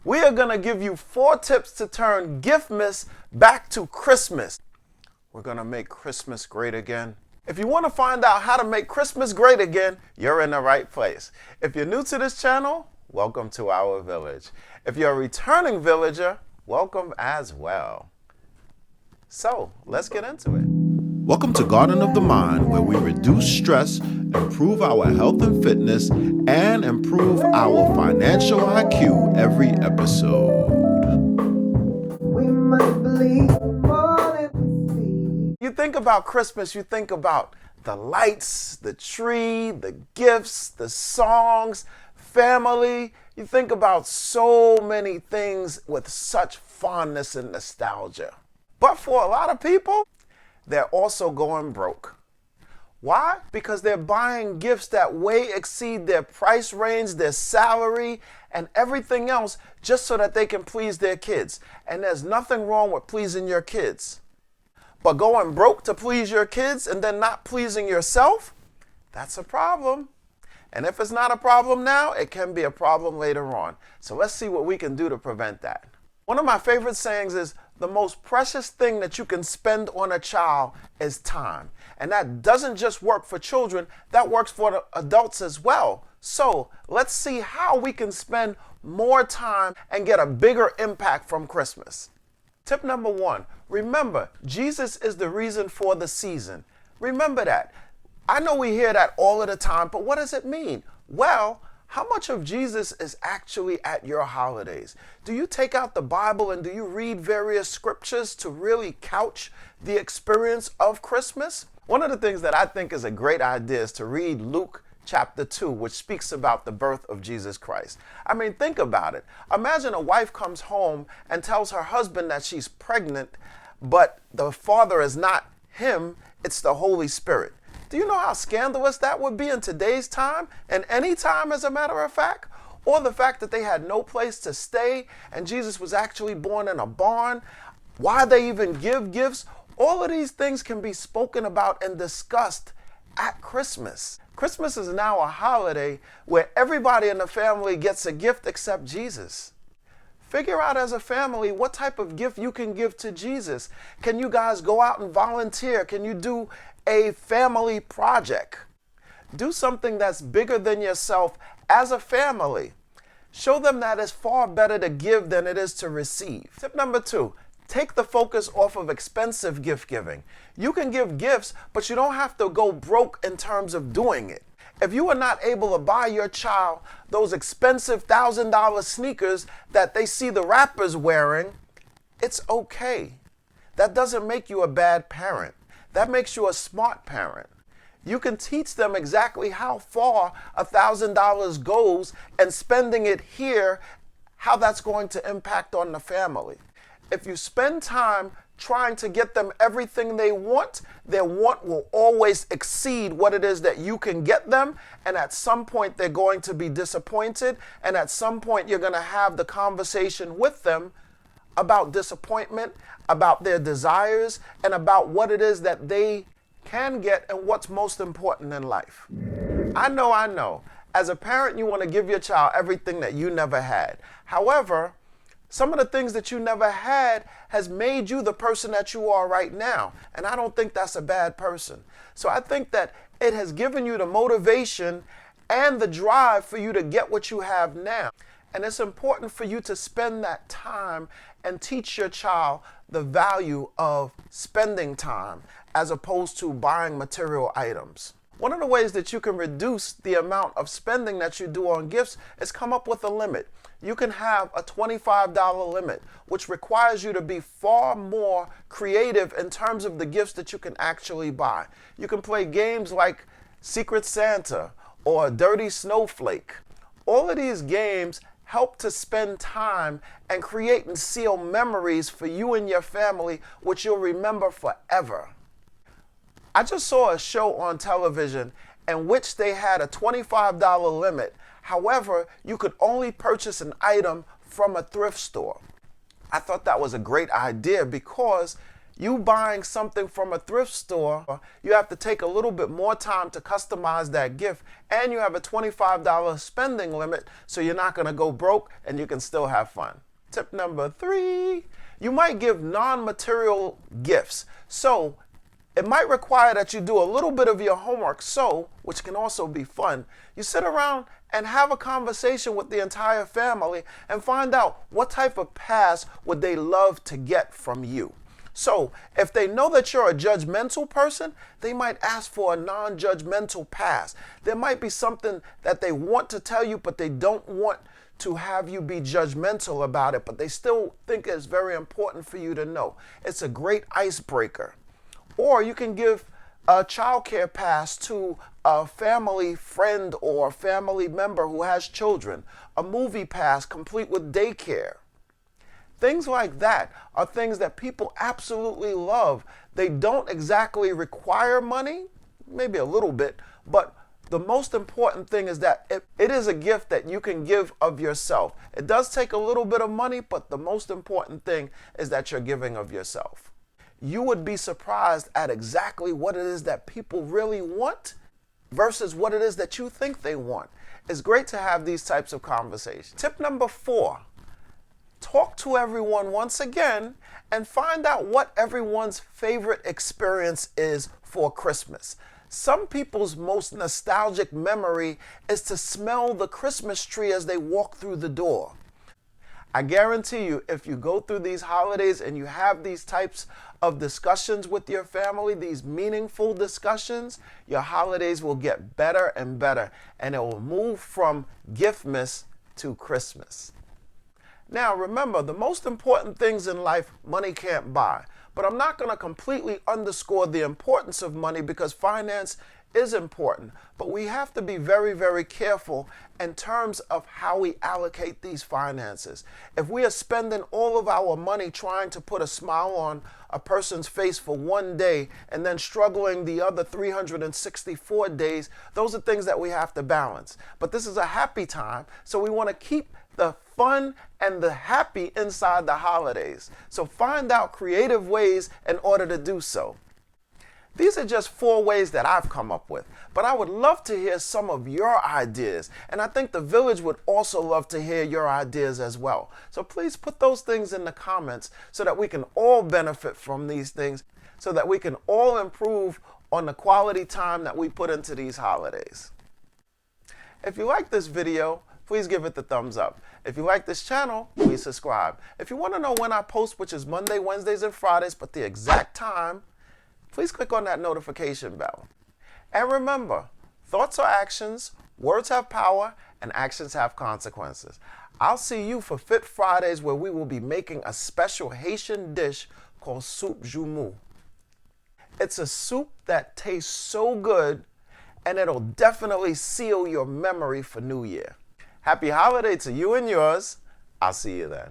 We are going to give you 4 tips to turn Giftmas back to Christmas. We're going to make Christmas great again. If you want to find out how to make Christmas great again, you're in the right place. If you're new to this channel, welcome to our village. If you're a returning villager, welcome as well. So, let's get into it. Welcome to Garden of the Mind, where we reduce stress, improve our health and fitness, and improve our financial IQ every episode. We must believe more than we see. You think about Christmas, you think about the lights, the tree, the gifts, the songs, family. You think about so many things with such fondness and nostalgia. But for a lot of people, they're also going broke. Why? Because they're buying gifts that way exceed their price range, their salary, and everything else just so that they can please their kids. And there's nothing wrong with pleasing your kids. But going broke to please your kids and then not pleasing yourself, that's a problem. And if it's not a problem now, it can be a problem later on. So let's see what we can do to prevent that. One of my favorite sayings is, the most precious thing that you can spend on a child is time. And that doesn't just work for children, that works for the adults as well. So let's see how we can spend more time and get a bigger impact from Christmas. Tip number 1, remember, Jesus is the reason for the season. Remember that. I know we hear that all of the time, but what does it mean? Well, how much of Jesus is actually at your holidays? Do you take out the Bible and do you read various scriptures to really couch the experience of Christmas? One of the things that I think is a great idea is to read Luke chapter 2, which speaks about the birth of Jesus Christ. I mean, think about it. Imagine a wife comes home and tells her husband that she's pregnant, but the father is not him, it's the Holy Spirit. Do you know how scandalous that would be in today's time, and any time as a matter of fact? Or the fact that they had no place to stay and Jesus was actually born in a barn? Why they even give gifts? All of these things can be spoken about and discussed at Christmas. Christmas is now a holiday where everybody in the family gets a gift except Jesus. Figure out as a family what type of gift you can give to Jesus. Can you guys go out and volunteer? Can you do a family project? Do something that's bigger than yourself as a family. Show them that it's far better to give than it is to receive. Tip number 2, take the focus off of expensive gift giving. You can give gifts, but you don't have to go broke in terms of doing it. If you are not able to buy your child those expensive $1,000 sneakers that they see the rappers wearing, it's okay. That doesn't make you a bad parent. That makes you a smart parent. You can teach them exactly how far $1,000 goes and spending it here, how that's going to impact on the family. If you spend time trying to get them everything they want, their want will always exceed what it is that you can get them. And at some point, they're going to be disappointed. And at some point, you're going to have the conversation with them about disappointment, about their desires, and about what it is that they can get and what's most important in life. I know. As a parent, you want to give your child everything that you never had. However, some of the things that you never had has made you the person that you are right now. And I don't think that's a bad person. So I think that it has given you the motivation and the drive for you to get what you have now. And it's important for you to spend that time and teach your child the value of spending time as opposed to buying material items. One of the ways that you can reduce the amount of spending that you do on gifts is come up with a limit. You can have a $25 limit, which requires you to be far more creative in terms of the gifts that you can actually buy. You can play games like Secret Santa or Dirty Snowflake. All of these games help to spend time and create and seal memories for you and your family, which you'll remember forever. I just saw a show on television in which they had a $25 limit. However, you could only purchase an item from a thrift store. I thought that was a great idea because You buying something from a thrift store, you have to take a little bit more time to customize that gift, and you have a $25 spending limit, so you're not going to go broke and you can still have fun. Tip number 3, you might give non-material gifts. So it might require that you do a little bit of your homework, which can also be fun. You sit around and have a conversation with the entire family and find out what type of pass would they love to get from you. So if they know that you're a judgmental person, they might ask for a non-judgmental pass. There might be something that they want to tell you, but they don't want to have you be judgmental about it, but they still think it's very important for you to know. It's a great icebreaker. Or you can give a child care pass to a family friend or family member who has children, a movie pass complete with daycare. Things like that are things that people absolutely love. They don't exactly require money, maybe a little bit, but the most important thing is that it is a gift that you can give of yourself. It does take a little bit of money, but the most important thing is that you're giving of yourself. You would be surprised at exactly what it is that people really want versus what it is that you think they want. It's great to have these types of conversations. Tip number 4. Talk to everyone once again and find out what everyone's favorite experience is for Christmas. Some people's most nostalgic memory is to smell the Christmas tree as they walk through the door. I guarantee you, if you go through these holidays and you have these types of discussions with your family, these meaningful discussions, your holidays will get better and better, and it will move from Giftmas to Christmas. Now, remember, the most important things in life, money can't buy. But I'm not going to completely underscore the importance of money because finance is important. But we have to be very, very careful in terms of how we allocate these finances. If we are spending all of our money trying to put a smile on a person's face for one day and then struggling the other 364 days, those are things that we have to balance. But this is a happy time, so we want to keep the fun and the happy inside the holidays. So find out creative ways in order to do so. These are just 4 ways that I've come up with, but I would love to hear some of your ideas, and I think the village would also love to hear your ideas as well. So please put those things in the comments so that we can all benefit from these things, so that we can all improve on the quality time that we put into these holidays. If you like this video, please give it the thumbs up. If you like this channel, please subscribe. If you want to know when I post, which is Monday, Wednesdays, and Fridays, but the exact time, please click on that notification bell. And remember, thoughts are actions, words have power, and actions have consequences. I'll see you for Fit Fridays, where we will be making a special Haitian dish called soup joumou. It's a soup that tastes so good, and it'll definitely seal your memory for New Year. Happy holiday to you and yours. I'll see you then.